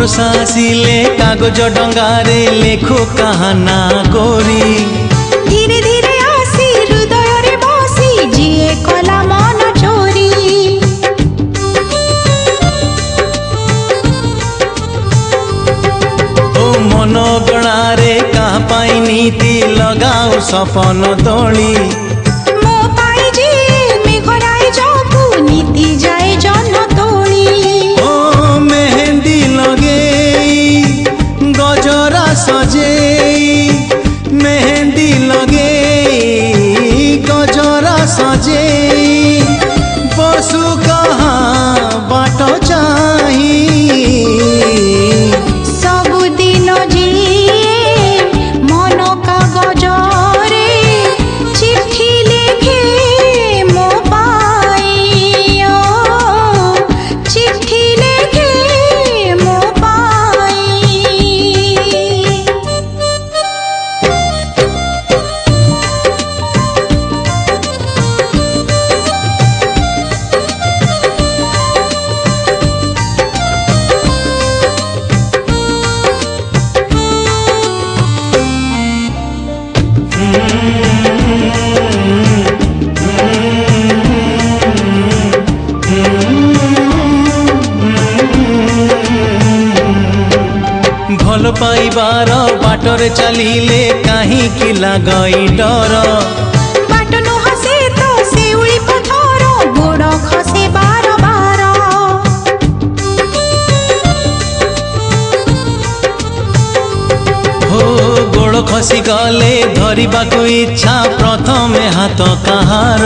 बर्षा आसिले कागज डंगारे लेखो कहाना गोरी धीरे धीरे आसी हृदय रे बसी जिए कला मन चोरी ओ मन गणारे कहाँ पाई नीति लगाओ सपन तोली मो पाई जे मेघराय जपू नीति जाए जन तोली ओ मेहंदी लगे गजरा सजे मेहंदी लगे गजरा सजे बसु कहाँ बाट चाही सबुदिन जिए मन कागजरे चिट्ठी लिखे मो पाई चिट्ठी लिखे मो पाई भल पाइबार बाटरे चलिले काहीं कि लागई डर बाट नुह से तो सेउली पथर गोड़ खसे बार बार हो गोड़ खसी गले धरिबाकु इच्छा प्रथमे हाथ कहार